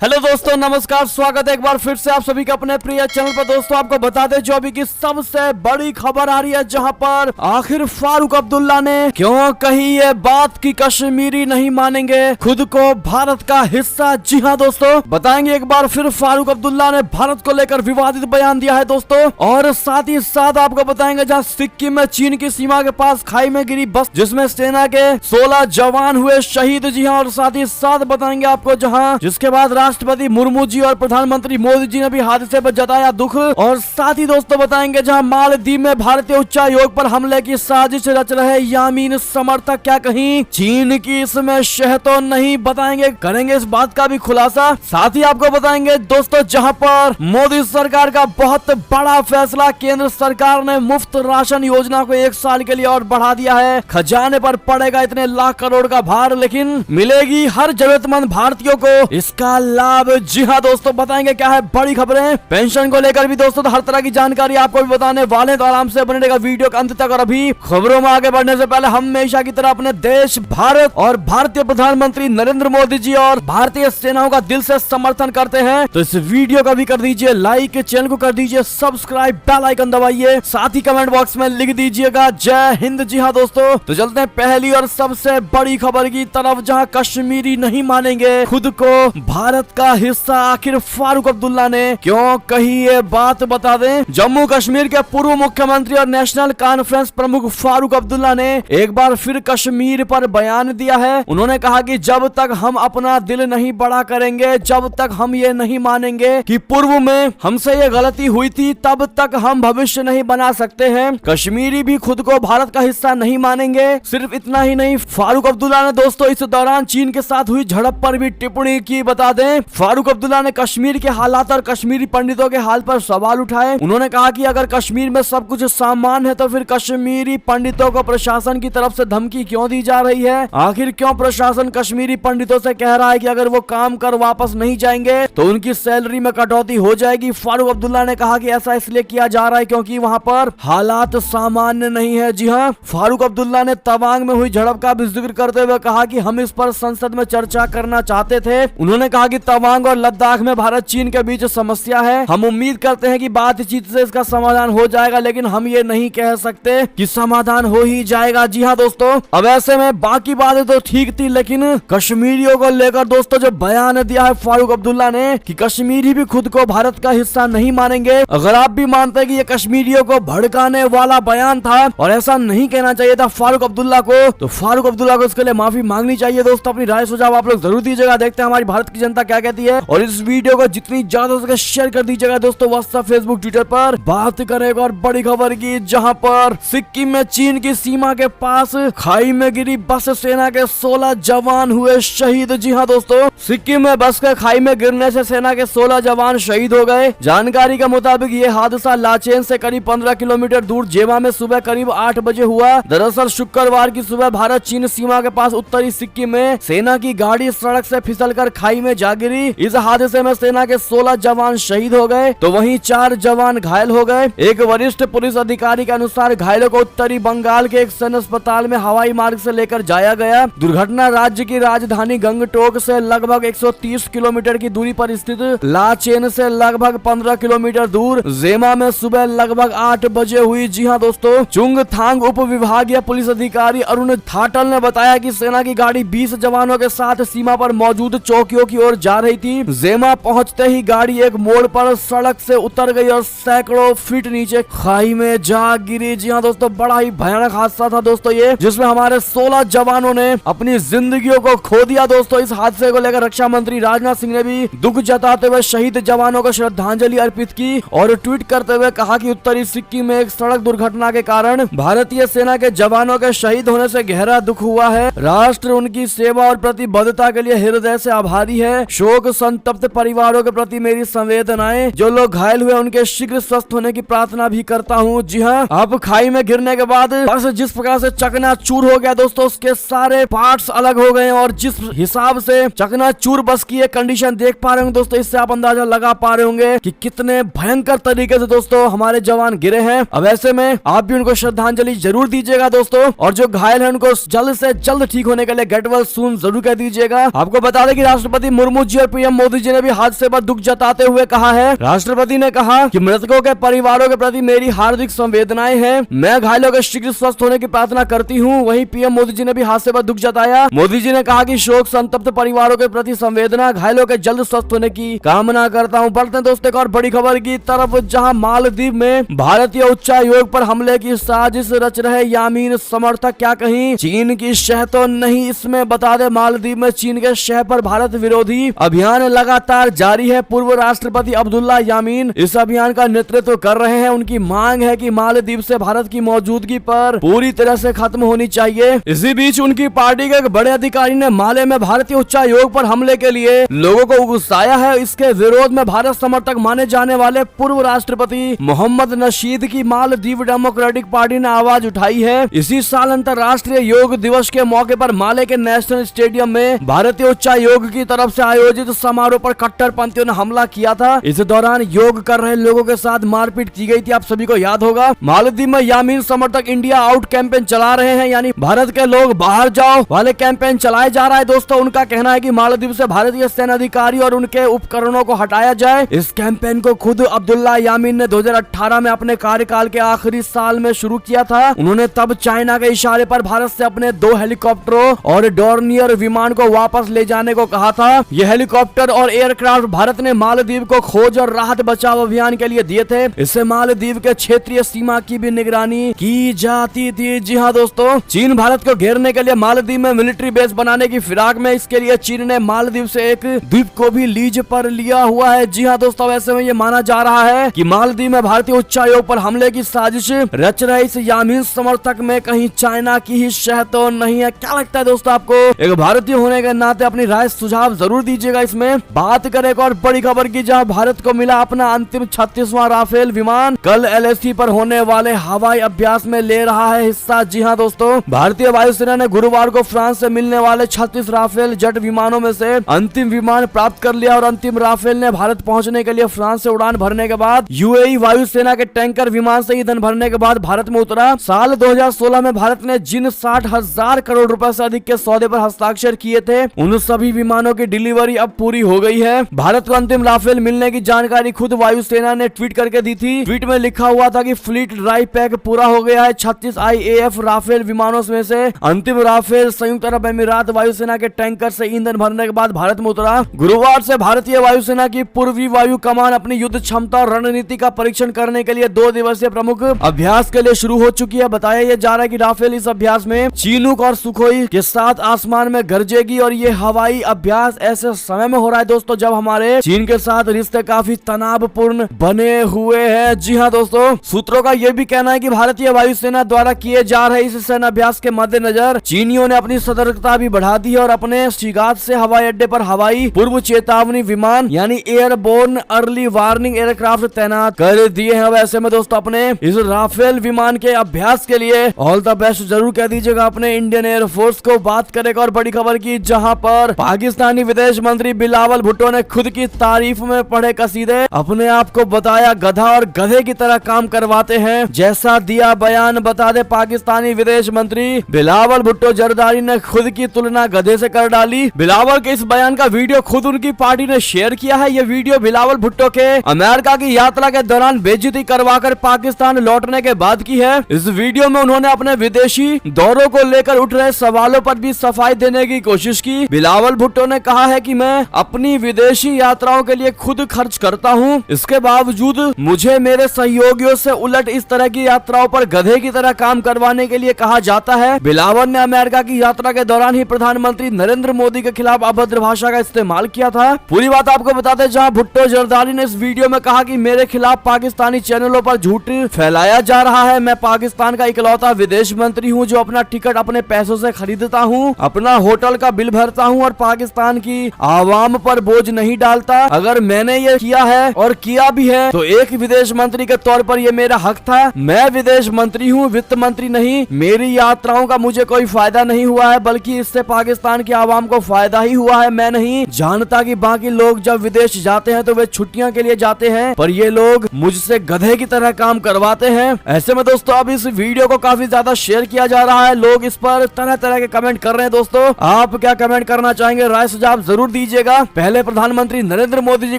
Hello दोस्तों, नमस्कार। स्वागत है एक बार फिर से आप सभी का अपने प्रिय चैनल पर। दोस्तों आपको बता दें जो अभी की सबसे बड़ी खबर आ रही है, जहां पर आखिर फारूक अब्दुल्ला ने क्यों कही ये बात कि कश्मीरी नहीं मानेंगे खुद को भारत का हिस्सा। जी हाँ दोस्तों, बताएंगे एक बार फिर फारूक अब्दुल्ला ने भारत को लेकर विवादित बयान दिया है दोस्तों। और साथ ही साथ आपको बताएंगे जहाँ सिक्किम में चीन की सीमा के पास खाई में गिरी बस जिसमें सेना के 16 जवान हुए शहीद। जी हाँ, और साथ ही साथ बताएंगे आपको जहाँ जिसके बाद राष्ट्रपति मुर्मू जी और प्रधानमंत्री मोदी जी ने भी हादसे पर जताया दुख। और साथ ही दोस्तों बताएंगे जहां मालदीव में भारतीय उच्चायोग पर हमले की साजिश रच रहे यामीन समर्थक क्या कहीं चीन की इसमें शह तो नहीं। बताएंगे, करेंगे इस बात का भी खुलासा। साथ ही आपको बताएंगे दोस्तों जहां पर मोदी सरकार का बहुत बड़ा फैसला, केंद्र सरकार ने मुफ्त राशन योजना को 1 साल के लिए और बढ़ा दिया है। खजाने पर पड़ेगा इतने लाख करोड़ का भार, लेकिन मिलेगी हर जरूरतमंद भारतीयों को इसका लाभ। जी हाँ दोस्तों, बताएंगे क्या है बड़ी खबरें। पेंशन को लेकर भी दोस्तों तो हर तरह की जानकारी आपको भी बताने वाले हैं, तो आराम से बने रहेगा वीडियो के अंत तक। और अभी खबरों में आगे बढ़ने से पहले हमेशा की तरह अपने देश भारत और भारतीय प्रधानमंत्री नरेंद्र मोदी जी और भारतीय सेनाओं का दिल से समर्थन करते हैं, तो इस वीडियो का भी कर दीजिए लाइक, चैनल को कर दीजिए सब्सक्राइब, बेल आइकन दबाइए, साथ ही कमेंट बॉक्स में लिख दीजिएगा जय हिंद। जी हाँ दोस्तों, तो चलते हैं पहली और सबसे बड़ी खबर की तरफ, जहां कश्मीरी नहीं मानेंगे खुद को भारत का हिस्सा। आखिर फारूक अब्दुल्ला ने क्यों कही ये बात, बता दें। जम्मू कश्मीर के पूर्व मुख्यमंत्री और नेशनल कॉन्फ्रेंस प्रमुख फारूक अब्दुल्ला ने एक बार फिर कश्मीर पर बयान दिया है। उन्होंने कहा कि जब तक हम अपना दिल नहीं बड़ा करेंगे, जब तक हम ये नहीं मानेंगे कि पूर्व में हमसे ये गलती हुई थी, तब तक हम भविष्य नहीं बना सकते हैं। कश्मीरी भी खुद को भारत का हिस्सा नहीं मानेंगे। सिर्फ इतना ही नहीं, फारूक अब्दुल्ला ने दोस्तों इस दौरान चीन के साथ हुई झड़प पर भी टिप्पणी की। बता दें फारूक अब्दुल्ला ने कश्मीर के हालात और कश्मीरी पंडितों के हाल पर सवाल उठाए। उन्होंने कहा कि अगर कश्मीर में सब कुछ सामान है तो फिर कश्मीरी पंडितों को प्रशासन की तरफ से धमकी क्यों दी जा रही है। आखिर क्यों प्रशासन कश्मीरी पंडितों से कह रहा है कि अगर वो काम कर वापस नहीं जाएंगे तो उनकी सैलरी में कटौती हो जाएगी। फारूक अब्दुल्ला ने कहा कि ऐसा इसलिए किया जा रहा है क्योंकि वहाँ पर हालात सामान्य नहीं है। जी हाँ, फारूक अब्दुल्ला ने तवांग में हुई झड़प का भी जिक्र करते हुए कहा कि हम इस पर संसद में चर्चा करना चाहते थे। उन्होंने कहा कि तवांग और लद्दाख में भारत चीन के बीच समस्या है। हम उम्मीद करते हैं कि बातचीत से इसका समाधान हो जाएगा, लेकिन हम ये नहीं कह सकते कि समाधान हो ही जाएगा। जी हाँ दोस्तों, अब ऐसे में बाकी बातें तो ठीक थी, लेकिन कश्मीरियों को लेकर दोस्तों जो बयान दिया है फारूक अब्दुल्ला ने कि कश्मीरी भी खुद को भारत का हिस्सा नहीं मानेंगे। अगर आप भी मानते हैं कि ये कश्मीरियों को भड़काने वाला बयान था और ऐसा नहीं कहना चाहिए था फारूक अब्दुल्ला को, तो फारूक अब्दुल्ला को इसके लिए माफी मांगनी चाहिए। दोस्तों अपनी राय सुझाव आप लोग जरूर दीजिएगा। देखते हैं हमारी भारत की जनता क्या कहती है, और इस वीडियो को जितनी ज्यादा हो सके शेयर कर दीजिएगा दोस्तों व्हाट्सएप, फेसबुक, ट्विटर पर। बात करेगा और बड़ी खबर की, जहां पर सिक्किम में चीन की सीमा के पास खाई में गिरी बस, सेना के 16 जवान हुए शहीद। जी हाँ दोस्तों, सिक्किम में बस के खाई में गिरने से सेना के 16 जवान शहीद हो गए। जानकारी के मुताबिक ये हादसा लाचेन से करीब 15 किलोमीटर दूर जेमा में सुबह करीब 8 बजे हुआ। दरअसल शुक्रवार की सुबह भारत चीन सीमा के पास उत्तरी सिक्किम में सेना की गाड़ी सड़क से फिसलकर खाई में जा गिरी। इस हादसे में सेना के 16 जवान शहीद हो गए तो वहीं 4 जवान घायल हो गए। एक वरिष्ठ पुलिस अधिकारी के अनुसार घायलों को उत्तरी बंगाल के एक सैन्य अस्पताल में हवाई मार्ग से लेकर जाया गया। दुर्घटना राज्य की राजधानी गंगटोक से लगभग 130 किलोमीटर की दूरी पर स्थित लाचेन से लगभग 15 किलोमीटर दूर जेमा में सुबह लगभग 8 बजे हुई। जी हाँ दोस्तों, चुंगथांग उप विभागीय पुलिस अधिकारी अरुण थाटल ने बताया कि सेना की गाड़ी 20 जवानों के साथ सीमा पर मौजूद चौकियों की ओर जा रही थी। जेमा पहुंचते ही गाड़ी एक मोड़ पर सड़क से उतर गई और सैकड़ों फीट नीचे खाई में जा गिरी। जी हाँ दोस्तों, बड़ा ही भयानक हादसा था दोस्तों ये, जिसमें हमारे 16 जवानों ने अपनी जिंदगियों को खो दिया। दोस्तों इस हादसे को लेकर रक्षा मंत्री राजनाथ सिंह ने भी दुख जताते हुए शहीद जवानों को श्रद्धांजलि अर्पित की और ट्वीट करते हुए कहा कि उत्तरी सिक्किम में एक सड़क दुर्घटना के कारण भारतीय सेना के जवानों के शहीद होने से गहरा दुख हुआ है। राष्ट्र उनकी सेवा और प्रतिबद्धता के लिए हृदय से आभारी है। शोक संतप्त परिवारों के प्रति मेरी संवेदनाएं। जो लोग घायल हुए उनके शीघ्र स्वस्थ होने की प्रार्थना भी करता हूँ। जी हाँ, अब खाई में गिरने के बाद बस जिस प्रकार से चकनाचूर हो गया दोस्तों, उसके सारे पार्ट्स अलग हो गए और जिस हिसाब से चकनाचूर बस की एक कंडीशन देख पा रहे होंगे दोस्तों, इससे आप अंदाजा लगा पा रहे होंगे कि कितने भयंकर तरीके से दोस्तों हमारे जवान गिरे हैं। अब ऐसे में आप भी उनको श्रद्धांजलि जरूर दीजिएगा दोस्तों, और जो घायल है उनको जल्द से जल्द ठीक होने के लिए गेट वेल सून जरूर कह दीजिएगा। आपको बता दें कि राष्ट्रपति मुर्मू जी और पीएम मोदी जी ने भी हादसे पर दुख जताते हुए कहा है। राष्ट्रपति ने कहा कि मृतकों के परिवारों के प्रति मेरी हार्दिक संवेदनाएं हैं। मैं घायलों के शीघ्र स्वस्थ होने की प्रार्थना करती हूं। वहीं पीएम मोदी जी ने भी हादसे पर दुख जताया। मोदी जी ने कहा कि शोक संतप्त परिवारों के प्रति संवेदना, घायलों के जल्द स्वस्थ होने की कामना करता हूं। बढ़ते हैं दोस्तों एक और बड़ी खबर की तरफ, जहां मालदीव में भारतीय उच्चायोग पर हमले की साजिश रच रहे यामीन समर्थक क्या कहीं चीन की शह तो नहीं। इसमें बता दे मालदीव में चीन के शह पर भारत विरोधी अभियान लगातार जारी है। पूर्व राष्ट्रपति अब्दुल्ला यामीन इस अभियान का नेतृत्व कर रहे हैं। उनकी मांग है कि मालदीव से भारत की मौजूदगी पर पूरी तरह से खत्म होनी चाहिए। इसी बीच उनकी पार्टी के एक बड़े अधिकारी ने माले में भारतीय उच्चायोग पर हमले के लिए लोगों को उकसाया है। इसके विरोध में भारत समर्थक माने जाने वाले पूर्व राष्ट्रपति मोहम्मद नशीद की मालदीव डेमोक्रेटिक पार्टी ने आवाज उठाई है। इसी साल अंतर्राष्ट्रीय योग दिवस के मौके पर माले के नेशनल स्टेडियम में भारतीय उच्चायोग की तरफ से आयोजित समारोह पर कट्टरपंथियों ने हमला किया था। इस दौरान योग कर रहे लोगों के साथ मारपीट की गई थी। आप सभी को याद होगा। मालदीव में यामीन समर्थक इंडिया आउट कैंपेन चला रहे हैं, यानी भारत के लोग बाहर जाओ वाले कैंपेन चलाए जा रहा है। दोस्तों उनका कहना है कि मालदीव से भारतीय सेना अधिकारी और उनके उपकरणों को हटाया जाए। इस कैंपेन को खुद अब्दुल्ला यामीन ने 2018 में अपने कार्यकाल के आखिरी साल में शुरू किया था। उन्होंने तब चाइना के इशारे पर भारत से अपने 2 हेलीकॉप्टरों और डॉर्नियर विमान को वापस ले जाने को कहा था। यह हेलीकॉप्टर और एयरक्राफ्ट भारत ने मालदीव को खोज और राहत बचाव अभियान के लिए दिए थे। इससे मालदीव के क्षेत्रीय सीमा की भी निगरानी की जाती थी। जी हाँ दोस्तों, चीन भारत को घेरने के लिए मालदीव में मिलिट्री बेस बनाने की फिराक में इसके लिए चीन ने मालदीव से एक द्वीप को भी लीज पर लिया हुआ है। जी हाँ दोस्तों, वैसे में ये माना जा रहा है कि मालदीव में भारतीय उच्चायोग पर हमले की साजिश रच रहे इस यामीन समर्थक में कहीं चाइना की ही शह तो नहीं है। क्या लगता है दोस्तों आपको? एक भारतीय होने के नाते अपनी राय सुझाव जरूर दीजिएगा। इसमें बात करें एक और बड़ी खबर की, जहां भारत को मिला अपना अंतिम 36वां राफेल विमान, कल एलएसी पर होने वाले हवाई अभ्यास में ले रहा है हिस्सा। जी हाँ दोस्तों, भारतीय वायुसेना ने गुरुवार को फ्रांस से मिलने वाले 36 राफेल जेट विमानों में से अंतिम विमान प्राप्त कर लिया और अंतिम राफेल ने भारत पहुंचने के लिए फ्रांस से उड़ान भरने के बाद यूएई वायुसेना के टैंकर विमान से ईंधन भरने के बाद भारत में उतरा। साल 2016 में भारत ने जिन 60,000 करोड़ रुपए से अधिक के सौदे पर हस्ताक्षर किए थे, उन सभी विमानों की डिलीवरी अब पूरी हो गई है। भारत को अंतिम राफेल मिलने की जानकारी खुद वायुसेना ने ट्वीट करके दी थी। ट्वीट में लिखा हुआ था कि फ्लीट ड्राई पैक पूरा हो गया है। 36 IAF राफेल विमानों में से अंतिम राफेल संयुक्त अरब अमीरात वायुसेना के टैंकर से ईंधन भरने के बाद भारत में उतरा। गुरुवार से भारतीय वायुसेना की पूर्वी वायु कमान अपनी युद्ध क्षमता और रणनीति का परीक्षण करने के लिए 2 दिवसीय प्रमुख अभ्यास के लिए शुरू हो चुकी है। बताया यह जा रहा है कि राफेल इस अभ्यास में चीनूक और सुखोई के साथ आसमान में गरजेगी और ये हवाई अभ्यास ऐसे समय में हो रहा है दोस्तों जब हमारे चीन के साथ रिश्ते काफी तनावपूर्ण बने हुए हैं। जी हाँ दोस्तों, सूत्रों का यह भी कहना है कि भारतीय वायुसेना द्वारा किए जा रहे इस सेना अभ्यास के मद्देनजर चीनियों ने अपनी सतर्कता भी बढ़ा दी है और अपने शिगात से हवाई अड्डे पर हवाई पूर्व चेतावनी विमान यानी एयरबोर्न अर्ली वार्निंग एयरक्राफ्ट तैनात कर दिए हैं। वैसे में दोस्तों अपने इस राफेल विमान के अभ्यास के लिए ऑल द बेस्ट जरूर कह दीजिएगा अपने इंडियन एयरफोर्स को। बात करेगा और बड़ी खबर की, जहां पर पाकिस्तानी विदेश मंत्री बिलावल भुट्टो ने खुद की तारीफ में पढ़े कसीदे, अपने आप को बताया गधा और गधे की तरह काम करवाते हैं जैसा दिया बयान। बता दे पाकिस्तानी विदेश मंत्री बिलावल भुट्टो जरदारी ने खुद की तुलना गधे से कर डाली। बिलावल के इस बयान का वीडियो खुद उनकी पार्टी ने शेयर किया है। ये वीडियो बिलावल भुट्टो के अमेरिका की यात्रा के दौरान बेइज्जती करवाकर पाकिस्तान लौटने के बाद की है। इस वीडियो में उन्होंने अपने विदेशी दौरों को लेकर उठ रहे सवालों पर भी सफाई देने की कोशिश की। बिलावल भुट्टो ने कहा है कि मैं अपनी विदेशी यात्राओं के लिए खुद खर्च करता हूं, इसके बावजूद मुझे मेरे सहयोगियों से उलट इस तरह की यात्राओं पर गधे की तरह काम करवाने के लिए कहा जाता है। बिलावल ने अमेरिका की यात्रा के दौरान ही प्रधानमंत्री नरेंद्र मोदी के खिलाफ अभद्र भाषा का इस्तेमाल किया था। पूरी बात आपको बताते, जहां भुट्टो जरदारी ने इस वीडियो में कहा कि मेरे खिलाफ पाकिस्तानी चैनलों पर झूठ फैलाया जा रहा है। मैं पाकिस्तान का इकलौता विदेश मंत्री हूं जो अपना टिकट अपने पैसों से खरीदता हूं, अपना होटल का बिल भरता हूं और पाकिस्तान की आवाम पर बोझ नहीं डालता। अगर मैंने ये किया है और किया भी है तो एक विदेश मंत्री के तौर पर ये मेरा हक था। मैं विदेश मंत्री हूं, वित्त मंत्री नहीं। मेरी यात्राओं का मुझे कोई फायदा नहीं हुआ है, बल्कि इससे पाकिस्तान की आवाम को फायदा ही हुआ है। मैं नहीं जानता कि बाकी लोग जब विदेश जाते हैं तो वे छुट्टियां के लिए जाते हैं, पर ये लोग मुझसे गधे की तरह काम करवाते हैं। ऐसे में दोस्तों अब इस वीडियो को काफी ज्यादा शेयर किया जा रहा है, लोग इस पर तरह तरह के कमेंट कर रहे हैं। दोस्तों आप क्या कमेंट करना चाहेंगे, राय सुझाव जरूर दीजिएगा। पहले प्रधानमंत्री नरेंद्र मोदी जी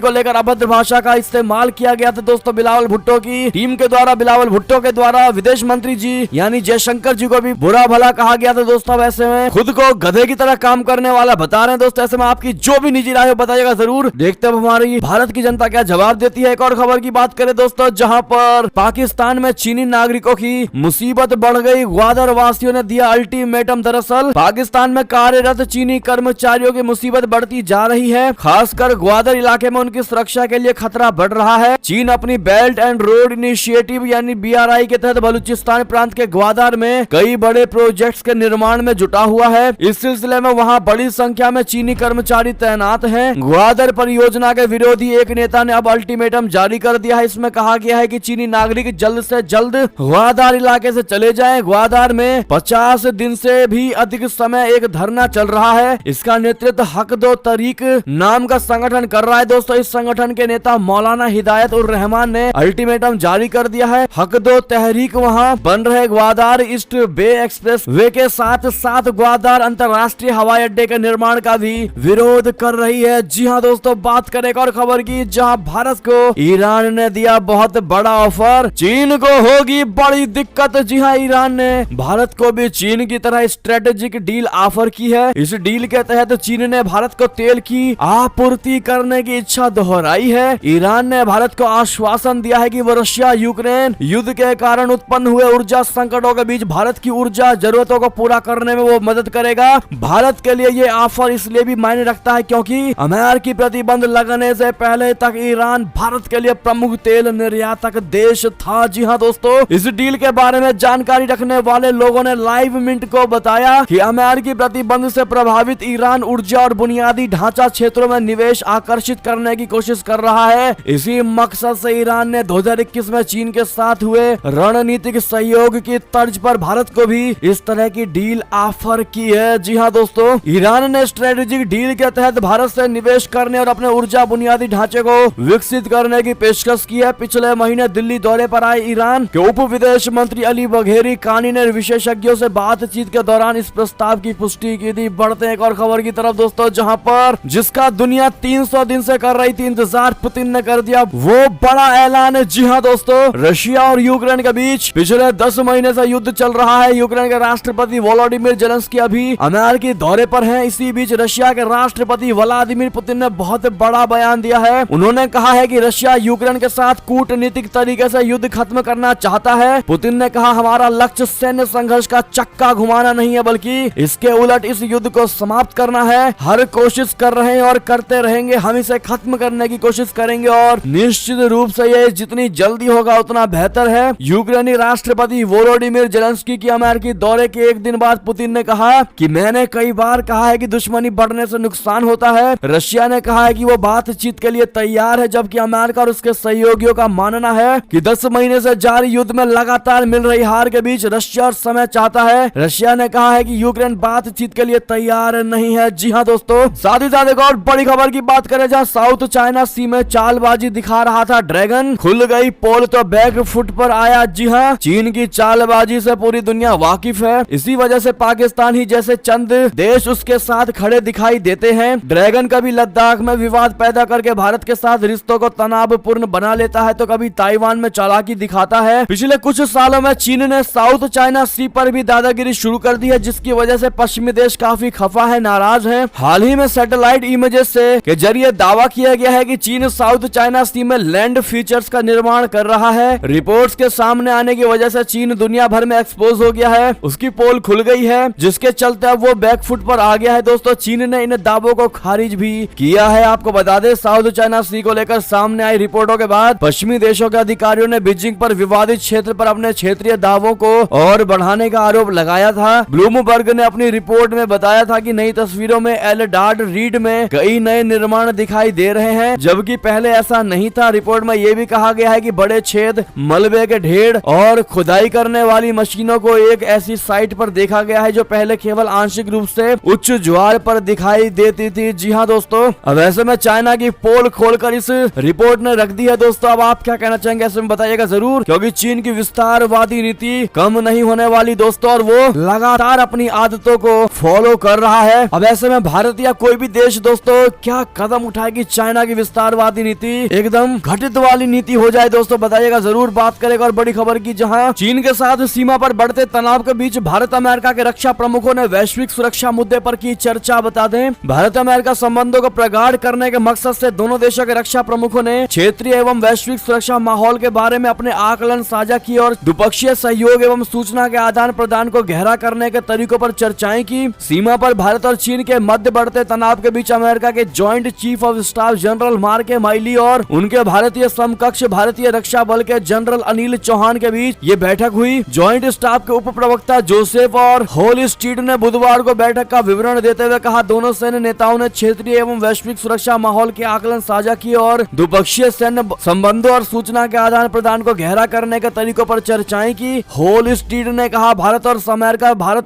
को लेकर अभद्र भाषा का इस्तेमाल किया गया था दोस्तों बिलावल भुट्टो की टीम के द्वारा, बिलावल भुट्टो के द्वारा। विदेश मंत्री जी यानी जयशंकर जी को भी बुरा भला कहा गया था दोस्तों। वैसे में खुद को गधे की तरह काम करने वाला बता रहे हैं दोस्तों। ऐसे में आपकी जो भी निजी राय हो बताइएगा जरूर। देखते हैं हमारी भारत की जनता क्या जवाब देती है। एक और खबर की बात करें दोस्तों, जहां पर पाकिस्तान में चीनी नागरिकों की मुसीबत बढ़ गई, ग्वादर वासियों ने दिया अल्टीमेटम। दरअसल पाकिस्तान में कार्यरत चीनी कर्मचारियों की मुसीबत बढ़ती जा रही है, खासकर ग्वादर इलाके में उनकी सुरक्षा के लिए खतरा बढ़ रहा है। चीन अपनी बेल्ट एंड रोड इनिशिएटिव यानी BRI के तहत बलूचिस्तान प्रांत के ग्वादर में कई बड़े प्रोजेक्ट्स के निर्माण में जुटा हुआ है। इस सिलसिले में वहां बड़ी संख्या में चीनी कर्मचारी तैनात हैं। ग्वादर परियोजना के विरोधी एक नेता ने अब अल्टीमेटम जारी कर दिया है। इसमें कहा गया है कि चीनी नागरिक जल्द से जल्द ग्वादर इलाके से चले जाएं। ग्वादर में 50 दिन से भी अधिक समय एक धरना चल रहा है। इसका नेतृत्व हक दो तरीक नाम का संगठन कर रहा है दोस्तों। इस संगठन के नेता मौलाना हिदायत उर रहमान ने अल्टीमेटम जारी कर दिया है। हक दो तहरीक वहां बन रहे ग्वादर ईस्ट बे एक्सप्रेस वे के साथ साथ ग्वादर अंतरराष्ट्रीय हवाई अड्डे के निर्माण का भी विरोध कर रही है। जी हाँ दोस्तों, बात करें एक और खबर की, जहां भारत को ईरान ने दिया बहुत बड़ा ऑफर, चीन को होगी बड़ी दिक्कत। जी हाँ, ईरान ने भारत को भी चीन की तरह स्ट्रेटेजिक डील ऑफर की है। इस डील के तहत चीन ने भारत को तेल की आपूर्ति करने की इच्छा दोहराई है। ईरान ने भारत को आश्वासन दिया है कि वो रशिया यूक्रेन युद्ध के कारण उत्पन्न हुए ऊर्जा संकटों के बीच भारत की ऊर्जा जरूरतों को पूरा करने में वो मदद करेगा। भारत के लिए ये ऑफर इसलिए भी मायने रखता है क्योंकि अमेरिकी प्रतिबंध लगने से पहले तक ईरान भारत के लिए प्रमुख तेल निर्यातक देश था। जी हाँ दोस्तों, इस डील के बारे में जानकारी रखने वाले लोगों ने लाइव मिनट को बताया कि अमेरिकी प्रतिबंध से प्रभावित ईरान ऊर्जा और बुनियादी ढांचा क्षेत्रों में निवेश आकर्षित करने की कोशिश कर रहा है। इसी मकसद से ईरान ने 2021 में चीन के साथ हुए रणनीतिक सहयोग की तर्ज पर भारत को भी इस तरह की डील ऑफर की है। जी हाँ दोस्तों, ईरान ने स्ट्रेटेजिक डील के तहत भारत से निवेश करने और अपने ऊर्जा बुनियादी ढांचे को विकसित करने की पेशकश की है। पिछले महीने दिल्ली दौरे पर आए ईरान के उप विदेश मंत्री अली बघेरी कानी ने विशेषज्ञों से बातचीत के दौरान इस प्रस्ताव की पुष्टि की थी। बढ़ते हैं एक और खबर की तरफ दोस्तों, जहां पर जिसका दुनिया 300 दिन से कर रही थी इंतजार, पुतिन ने कर दिया वो बड़ा ऐलान है। जी हाँ दोस्तों, रशिया और यूक्रेन के बीच पिछले 10 महीने से युद्ध चल रहा है। यूक्रेन के राष्ट्रपति वोलोडिमिर जेलेंस्की अभी अमेरिकी दौरे पर हैं। इसी बीच रशिया के राष्ट्रपति व्लादिमीर पुतिन ने बहुत बड़ा बयान दिया है। उन्होंने कहा है कि रशिया यूक्रेन के साथ कूटनीतिक तरीके से युद्ध खत्म करना चाहता है। पुतिन ने कहा, हमारा लक्ष्य सैन्य संघर्ष का चक्का घुमाना नहीं है, बल्कि इसके उलट इस युद्ध को समाप्त करना है। हर कोशिश कर रहे हैं और करते रहेंगे। हम इसे खत्म करने की कोशिश करेंगे और निश्चित रूप से ये जितनी जल्दी होगा उतना बेहतर है। यूक्रेनी राष्ट्रपति वोलोडिमिर जेलेंस्की की अमेरिकी दौरे के एक दिन बाद पुतिन ने कहा कि मैंने कई बार कहा है कि दुश्मनी बढ़ने से नुकसान होता है। रशिया ने कहा है कि वो बातचीत के लिए तैयार है, जबकि अमेरिका और उसके सहयोगियों का मानना है कि 10 महीने से जारी युद्ध में लगातार मिल रही हार के बीच रशिया और समय चाहता है। रशिया ने कहा है कि यूक्रेन बातचीत के लिए तैयार नहीं है। जी हाँ दोस्तों, साथ ही साथ एक और बड़ी खबर की बात करें, जहां साउथ चाइना सी में चालबाजी दिखा रहा था ड्रैगन, खुल गई पोल तो बैक फुट पर आया। जी हाँ, चीन की चालबाजी से पूरी दुनिया वाकिफ है। इसी वजह से पाकिस्तान ही जैसे चंद देश उसके साथ खड़े दिखाई देते हैं। ड्रैगन कभी लद्दाख में विवाद पैदा करके भारत के साथ रिश्तों को तनावपूर्ण बना लेता है, तो कभी ताइवान में चालाकी दिखाता है। पिछले कुछ सालों में चीन ने साउथ चाइना सी पर भी दादागिरी शुरू कर दी है, जिसकी वजह से पश्चिमी देश काफी खफा है, नाराज है। हाल ही में सैटेलाइट इमेजेस से के जरिए दावा किया गया है कि चीन साउथ चाइना सी में लैंड फीचर्स का निर्माण कर रहा है। रिपोर्ट्स के सामने आने की वजह से चीन दुनिया भर में एक्सपोज हो गया है। उसकी पोल खुल गई है, जिसके चलते अब वो बैकफुट पर आ गया है। दोस्तों, चीन ने इन दावों को खारिज भी किया है। आपको बता दें, साउथ चाइना सी को लेकर सामने आई रिपोर्टों के बाद पश्चिमी देशों के अधिकारियों ने बीजिंग पर विवादित क्षेत्र पर अपने क्षेत्रीय दावों को और बढ़ाने का आरोप लगाया था। ब्लूमबर्ग ने अपनी रिपोर्ट में बताया था कि नई तस्वीरों में एल्डार्ड रीड में कई नए निर्माण दिखाई दे रहे हैं, जबकि पहले ऐसा नहीं था। रिपोर्ट में यह भी कहा गया है कि बड़े छेद, मलबे के ढेर और खुदाई करने वाली मशीनों को एक ऐसी साइट पर देखा गया है जो पहले केवल आंशिक रूप से उच्च ज्वार पर दिखाई देती थी। जी हाँ दोस्तों, अब ऐसे में चाइना की पोल खोलकर इस रिपोर्ट ने रख दी है। दोस्तों, अब आप क्या कहना चाहेंगे ऐसे में बताइएगा जरूर, क्योंकि चीन की विस्तारवादी नीति कम नहीं होने वाली दोस्तों, और वो लगातार अपनी आदतों को फॉलो कर रहा है। अब ऐसे में भारत या कोई भी भी देश दोस्तों क्या कदम उठाए कि चाइना की विस्तारवादी नीति एकदम घटित वाली नीति हो जाए दोस्तों, बताइएगा जरूर। बात करेगा और बड़ी खबर की, जहां चीन के साथ सीमा पर बढ़ते तनाव के बीच भारत अमेरिका के रक्षा प्रमुखों ने वैश्विक सुरक्षा मुद्दे पर की चर्चा। बता दें, भारत अमेरिका संबंधों को प्रगाढ़ करने के मकसद से दोनों देशों के रक्षा प्रमुखों ने क्षेत्रीय एवं वैश्विक सुरक्षा माहौल के बारे में अपने आकलन साझा किए और द्विपक्षीय सहयोग एवं सूचना के आदान प्रदान को गहरा करने के तरीकों पर चर्चाएं की। सीमा पर भारत और चीन के मध्य बढ़ते तनाव के बीच अमेरिका के joint chief of staff general mark Miley और उनके भारतीय समकक्ष भारतीय रक्षा बल के जनरल अनिल चौहान के बीच ये बैठक हुई। जॉइंट स्टाफ के उप प्रवक्ता जोसेफ और होलस्टीड ने बुधवार को बैठक का विवरण देते हुए कहा, दोनों सैन्य नेताओं ने क्षेत्रीय एवं वैश्विक सुरक्षा माहौल के आकलन साझा किए और द्विपक्षीय सैन्य संबंधों और सूचना के आदान प्रदान को गहरा करने के तरीकों पर चर्चाएं की। होलस्टीड ने कहा, भारत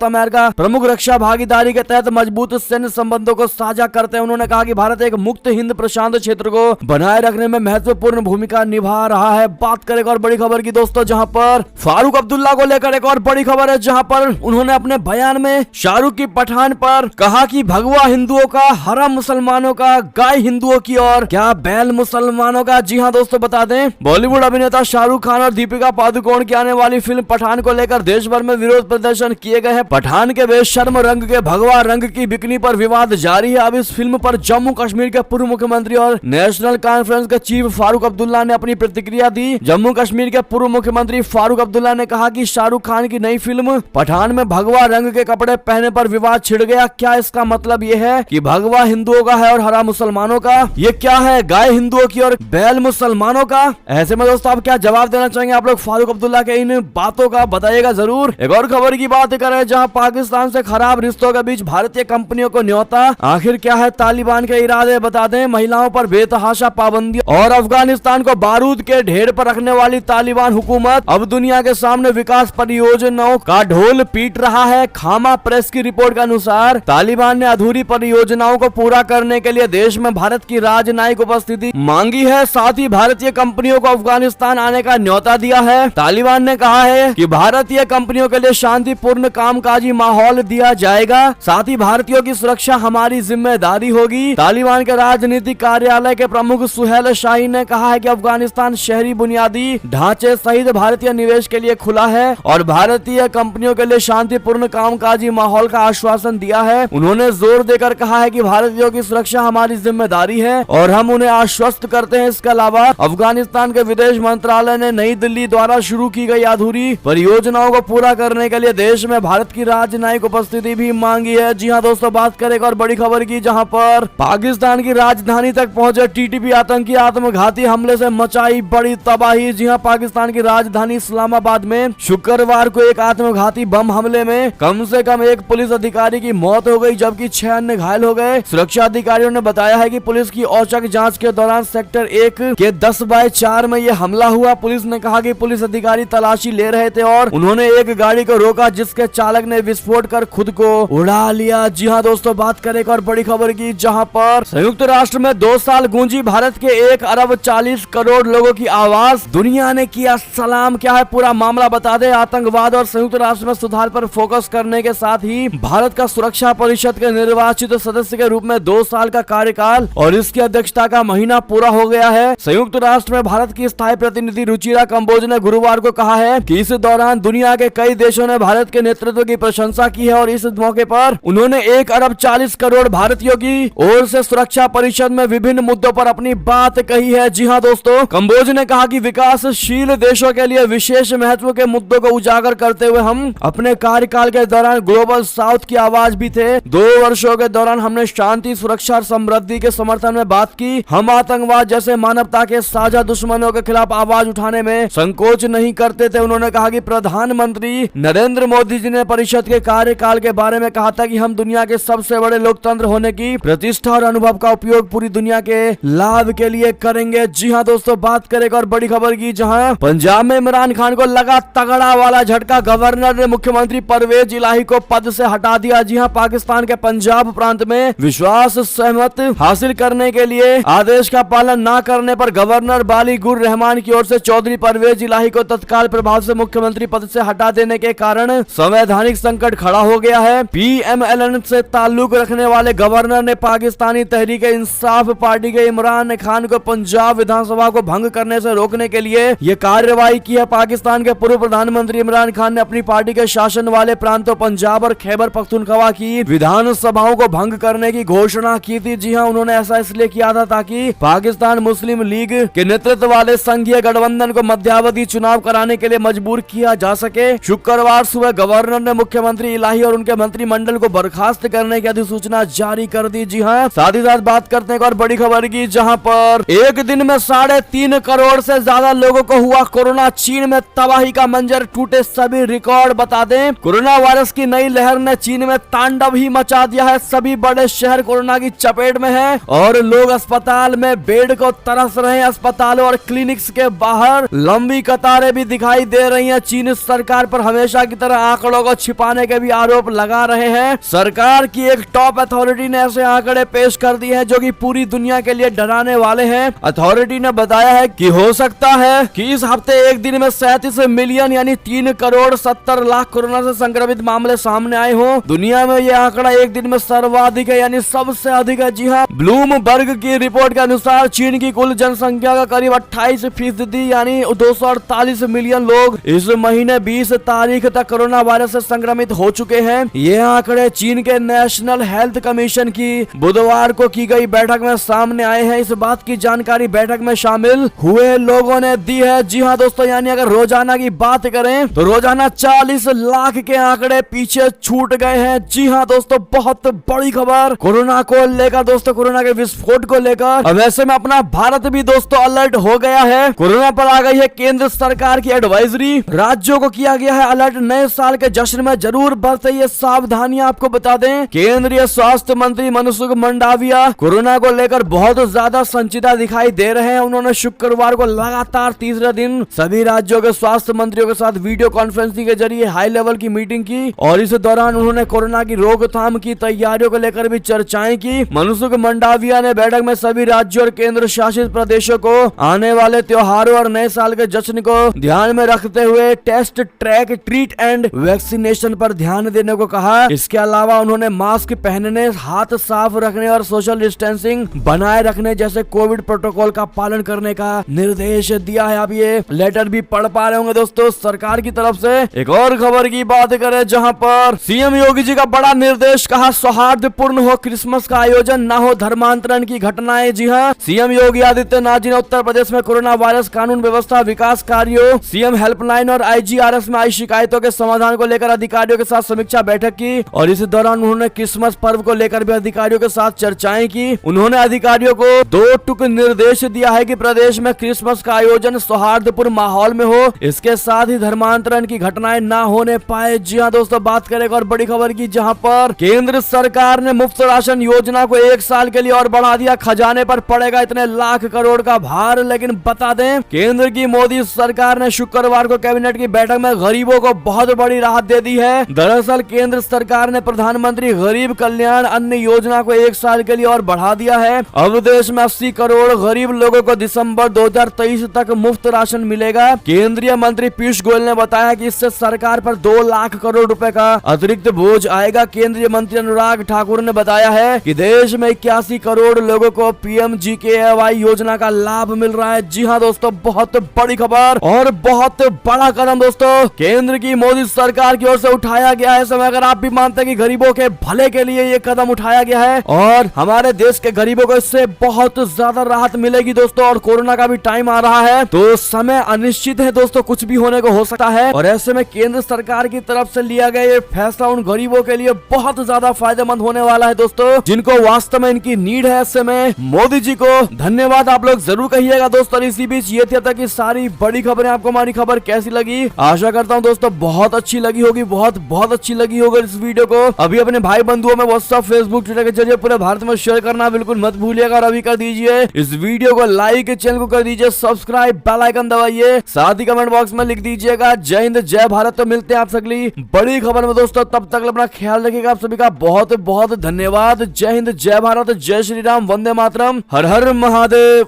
अमेरिका प्रमुख रक्षा भागीदारी के तहत मजबूत सैन्य संबंधों को साझा करते हैं। उन्होंने कहा कि भारत एक मुक्त हिंद प्रशांत क्षेत्र को बनाए रखने में महत्वपूर्ण भूमिका निभा रहा है। बात करेगा और बड़ी खबर की दोस्तों, जहां पर फारूक अब्दुल्ला को लेकर एक और बड़ी खबर है, जहां पर उन्होंने अपने बयान में शाहरुख की पठान पर कहा कि भगवा हिंदुओं का, हरम मुसलमानों का, गाय हिंदुओं की और क्या बैल मुसलमानों का। जी हाँ दोस्तों, बता दें बॉलीवुड अभिनेता शाहरुख खान और दीपिका पादुकोण की आने वाली फिल्म पठान को लेकर देश भर में विरोध प्रदर्शन किए गए हैं। पठान के बेशर्म रंग के भगवा रंग की बिकनी पर विवाद जारी है। अब इस फिल्म पर जम्मू कश्मीर के पूर्व मुख्यमंत्री और नेशनल कॉन्फ्रेंस के चीफ फारूक अब्दुल्ला ने अपनी प्रतिक्रिया दी। जम्मू कश्मीर के पूर्व मुख्यमंत्री फारूक अब्दुल्ला ने कहा कि शाहरुख खान की नई फिल्म पठान में भगवा रंग के कपड़े पहने पर विवाद छिड़ गया। क्या इसका मतलब ये है कि भगवा हिंदुओं का है और हरा मुसलमानों का? ये क्या है, गाय हिंदुओं की और बैल मुसलमानों का? ऐसे में दोस्तों आप क्या जवाब देना चाहेंगे आप लोग फारूक अब्दुल्ला के इन बातों का, बताइएगा जरूर। एक और खबर की बात करें, जहां पाकिस्तान से खराब रिश्तों के बीच भारतीय कंपनियों को न्योता। आखिर क्या है तालिबान के इरादे, बता दें महिलाओं पर बेतहाशा पाबंदी और अफगानिस्तान को बारूद के ढेर पर रखने वाली तालिबान हुकूमत अब दुनिया के सामने विकास परियोजनाओं का ढोल पीट रहा है। खामा प्रेस की रिपोर्ट के अनुसार तालिबान ने अधूरी परियोजनाओं को पूरा करने के लिए देश में भारत की राजनयिक उपस्थिति मांगी है। साथ ही भारतीय कंपनियों को अफगानिस्तान आने का न्योता दिया है। तालिबान ने कहा है कि भारतीय कंपनियों के लिए शांतिपूर्ण कामकाजी माहौल दिया जाएगा, साथ ही भारतीयों की सुरक्षा हमारी जिम्मेदारी होगी। तालिबान के राजनीतिक कार्यालय के प्रमुख सुहेल शाही ने कहा है कि अफगानिस्तान शहरी बुनियादी ढांचे सहित भारतीय निवेश के लिए खुला है और भारतीय कंपनियों के लिए शांतिपूर्ण कामकाजी माहौल का आश्वासन दिया है। उन्होंने जोर देकर कहा है कि भारतीयों की सुरक्षा हमारी जिम्मेदारी है और हम उन्हें आश्वस्त करते हैं। इसके अलावा अफगानिस्तान के विदेश मंत्रालय ने नई दिल्ली द्वारा शुरू की गई अधूरी परियोजनाओं को पूरा करने के लिए देश में भारत की राजनयिक उपस्थिति भी मांगी है। जी हाँ दोस्तों, बात करें और बड़ी खबर की, जहां पर पाकिस्तान की राजधानी तक पहुंचे टीटीपी आतंकी आत्मघाती हमले से मचाई बड़ी तबाही। जी हाँ, पाकिस्तान की राजधानी इस्लामाबाद में शुक्रवार को एक आत्मघाती बम हमले में कम से कम एक पुलिस अधिकारी की मौत हो गई, जबकि 6 अन्य घायल हो गए। सुरक्षा अधिकारियों ने बताया है कि पुलिस की औचक जांच के दौरान सेक्टर 1 के 10/4 में यह हमला हुआ। पुलिस ने कहा कि पुलिस अधिकारी तलाशी ले रहे थे और उन्होंने एक गाड़ी को रोका, जिसके चालक ने विस्फोट कर खुद को उड़ा लिया। जी हाँ दोस्तों, बात करें और बड़ी खबर की, जहां पर संयुक्त राष्ट्र में 2 साल गूंजी भारत के 1 अरब 40 करोड़ लोगों की आवाज, दुनिया ने किया सलाम। क्या है पूरा मामला, बता दे। आतंकवाद और संयुक्त राष्ट्र में सुधार पर फोकस करने के साथ ही भारत का सुरक्षा परिषद के निर्वाचित सदस्य के रूप में 2 साल का कार्यकाल और इसकी अध्यक्षता का महीना पूरा हो गया है। संयुक्त राष्ट्र में भारत की स्थायी प्रतिनिधि रुचिरा कंबोज ने गुरुवार को कहा है कि इस दौरान दुनिया के कई देशों ने भारत के नेतृत्व की प्रशंसा की है और इस मौके पर उन्होंने 1 अरब 40 करोड़ भारतीयों की ओर से सुरक्षा परिषद में विभिन्न मुद्दों पर अपनी बात कही है। जी हाँ दोस्तों, कंबोज ने कहा कि विकासशील देशों के लिए विशेष महत्व के मुद्दों को उजागर करते हुए हम अपने कार्यकाल के दौरान ग्लोबल साउथ की आवाज भी थे। 2 वर्षों के दौरान हमने शांति, सुरक्षा और समृद्धि के समर्थन में बात की। हम आतंकवाद जैसे मानवता के साझा दुश्मनों के खिलाफ आवाज उठाने में संकोच नहीं करते थे। उन्होंने कहा कि प्रधानमंत्री नरेंद्र मोदी जी ने परिषद के कार्यकाल के बारे में कहा था कि हम दुनिया के सबसे बड़े लोकतंत्र होने की प्रतिष्ठा और अनुभव का उपयोग पूरी दुनिया के लाभ के लिए करेंगे। जी हाँ दोस्तों, बात करेगा और बड़ी खबर की, जहां पंजाब में इमरान खान को लगा तगड़ा वाला झटका। गवर्नर ने मुख्यमंत्री परवेज इलाही को पद से हटा दिया। जी हाँ, पाकिस्तान के पंजाब प्रांत में विश्वास सहमत हासिल करने के लिए आदेश का पालन न करने पर गवर्नर बाली गुर रहमान की ओर से चौधरी परवेज इलाही को तत्काल प्रभाव से मुख्यमंत्री पद से हटा देने के कारण संवैधानिक संकट खड़ा हो गया है। पीएमएलएन से ताल्लुक रखने वाले गवर्नर ने पाकिस्तानी तहरीक इंसाफ पार्टी के इमरान खान को पंजाब विधानसभा को भंग करने से रोकने के लिए ये कार्रवाई की है। पाकिस्तान के पूर्व प्रधानमंत्री इमरान खान ने अपनी पार्टी के शासन वाले प्रांतों पंजाब और खैबर पख्तूनख्वा की विधानसभाओं को भंग करने की घोषणा की थी। जी हां, उन्होंने ऐसा इसलिए किया था ताकि पाकिस्तान मुस्लिम लीग के नेतृत्व वाले संघीय गठबंधन को मध्यावधि चुनाव कराने के लिए मजबूर किया जा सके। शुक्रवार सुबह गवर्नर ने मुख्यमंत्री इलाही और उनके मंत्रिमंडल को बर्खास्त करने की अधिसूचना जारी कर दी। जी हाँ, साथ ही साथ बात करते हैं एक और बड़ी खबर की, जहां पर एक दिन में 3.5 करोड़ से ज्यादा लोगों को हुआ कोरोना। चीन में तबाही का मंजर, टूटे सभी रिकॉर्ड। बता दें, कोरोना वायरस की नई लहर ने चीन में तांडव ही मचा दिया है। सभी बड़े शहर कोरोना की चपेट में है और लोग अस्पताल में बेड को तरस रहे हैं। अस्पतालों और क्लिनिक्स के बाहर लंबी कतारें भी दिखाई दे रही हैं। चीन सरकार पर हमेशा की तरह आंकड़ों को छिपाने के भी आरोप लगा रहे हैं। सरकार की एक टॉप अथॉरिटी ने ऐसे आंकड़े पेश कर दिए हैं जो कि पूरी दुनिया के लिए डराने वाले हैं। अथॉरिटी ने बताया है कि हो सकता है कि इस हफ्ते एक दिन में 37 मिलियन यानी 3 करोड़ 70 लाख कोरोना से संक्रमित मामले सामने आए हों। दुनिया में यह आंकड़ा एक दिन में सर्वाधिक है, यानी सबसे अधिक है। जी हाँ, ब्लूमबर्ग की रिपोर्ट के अनुसार चीन की कुल जनसंख्या का करीब 28% यानी 248 मिलियन लोग इस महीने 20 तारीख तक कोरोना वायरस से संक्रमित हो चुके हैं। ये आंकड़े चीन के नेशनल हेल्थ कमीशन की बुधवार को की गई बैठक में सामने आए हैं। इस बात की जानकारी बैठक में शामिल हुए लोगों ने दी है। जी हाँ दोस्तों, यानी अगर रोजाना की बात करें तो रोजाना 40 लाख के आंकड़े पीछे छूट गए हैं। जी हाँ दोस्तों, बहुत बड़ी खबर कोरोना को लेकर दोस्तों, कोरोना के विस्फोट को लेकर। अब ऐसे में अपना भारत भी दोस्तों अलर्ट हो गया है। कोरोना पर आ गई है केंद्र सरकार की एडवाइजरी, राज्यों को किया गया है अलर्ट। नए साल के जश्न में जरूर बरते ये सावधानियां। आपको बता दें, केंद्रीय स्वास्थ्य मंत्री मनसुख मंडाविया कोरोना को लेकर बहुत ज्यादा संजीदा दिखाई दे रहे हैं। उन्होंने शुक्रवार को लगातार तीसरे दिन सभी राज्यों के स्वास्थ्य मंत्रियों के साथ वीडियो कॉन्फ्रेंसिंग के जरिए हाई लेवल की मीटिंग की और इस दौरान उन्होंने कोरोना की रोकथाम की तैयारियों को लेकर भी चर्चाएं की। मनसुख मंडाविया ने बैठक में सभी राज्यों और केंद्र शासित प्रदेशों को आने वाले त्योहारों और नए साल के जश्न को ध्यान में रखते हुए test, track, treat and vaccination पर ध्यान देने को कहा। इसके अलावा उन्होंने मास्क पहनने, हाथ साफ रखने और सोशल डिस्टेंसिंग बनाए रखने जैसे कोविड प्रोटोकॉल का पालन करने का निर्देश दिया है। आप ये लेटर भी पढ़ पा रहे होंगे दोस्तों सरकार की तरफ से। एक और खबर की बात करें जहां पर सीएम योगी जी का बड़ा निर्देश, कहा सौहार्दपूर्ण हो क्रिसमस का आयोजन, ना हो धर्मांतरण की घटनाएं। जी हाँ, सीएम योगी आदित्यनाथ जी ने उत्तर प्रदेश में कोरोना वायरस कानून व्यवस्था, विकास कार्यों, सीएम हेल्पलाइन और आईजीआरएस में आई शिकायतों के समाधान को लेकर अधिकारियों के साथ समीक्षा बैठक की और इस दौरान उन्होंने क्रिसमस पर्व को लेकर भी अधिकारियों के साथ चर्चाएं की। उन्होंने अधिकारियों को 2 टूक निर्देश दिया है कि प्रदेश में क्रिसमस का आयोजन सौहार्दपूर्ण माहौल में हो, इसके साथ ही धर्मांतरण की घटनाएं ना होने पाए। जी हाँ दोस्तों, बात करें और बड़ी खबर की, जहां पर केंद्र सरकार ने मुफ्त राशन योजना को 1 साल के लिए और बढ़ा दिया। खजाने पर पड़ेगा इतने लाख करोड़ का भार। लेकिन बता दें, केंद्र की मोदी सरकार ने शुक्रवार को कैबिनेट की बैठक में गरीबों को बहुत बड़ी राहत दे दी है। दरअसल केंद्र सरकार ने प्रधानमंत्री गरीब कल्याण अन्न योजना को 1 साल के लिए और बढ़ा दिया है। अब देश में 80 करोड़ गरीब लोगों को दिसंबर 2023 तक मुफ्त राशन मिलेगा। केंद्रीय मंत्री पीयूष गोयल ने बताया कि इससे सरकार पर 2 लाख करोड़ रुपए का अतिरिक्त बोझ आएगा। केंद्रीय मंत्री अनुराग ठाकुर ने बताया है कि देश में 81 करोड़ लोगों को पीएमजीकेवाई योजना का लाभ मिल रहा है। जी हाँ दोस्तों, बहुत बड़ी खबर और बहुत बड़ा कदम दोस्तों केंद्र की मोदी सरकार की ओर से उठाया गया है। समय अगर आप भी मानते हैं कि गरीबों के भले के लिए ये कदम उठाया गया है और हमारे देश के गरीबों को इससे बहुत ज्यादा राहत मिलेगी दोस्तों, और कोरोना का भी टाइम आ रहा है तो समय अनिश्चित है दोस्तों, कुछ भी होने को हो सकता है। और ऐसे में केंद्र सरकार की तरफ से लिया गया ये फैसला उन गरीबों के लिए बहुत ज्यादा फायदेमंद होने वाला है दोस्तों, जिनको वास्तव में इनकी नीड है। ऐसे में मोदी जी को धन्यवाद आप लोग जरूर कहिएगा दोस्तों। इसी बीच ये थी तक की सारी बड़ी खबरें। आपको हमारी खबर कैसी लगी? आशा करता हूँ दोस्तों बहुत अच्छी लगी होगी, बहुत अच्छी लगी होगी इस वीडियो को। अभी अपने भाई बंधुओं में व्हाट्सएप, फेसबुक, ट्विटर के जरिए पूरे भारत में शेयर करना बिल्कुल मत भूलिएगा। और अभी कर दीजिए इस वीडियो को लाइक, चैनल को कर दीजिए सब्सक्राइब, बेल आइकन दबाइए, साथ ही कमेंट बॉक्स में लिख दीजिएगा जय हिंद जय भारत। तो मिलते हैं आप अगली बड़ी खबर में दोस्तों, तब तक अपना ख्याल रखिएगा। आप सभी का बहुत बहुत धन्यवाद। जय हिंद जय भारत, जय श्री राम, वंदे मातरम, हर हर महादेव।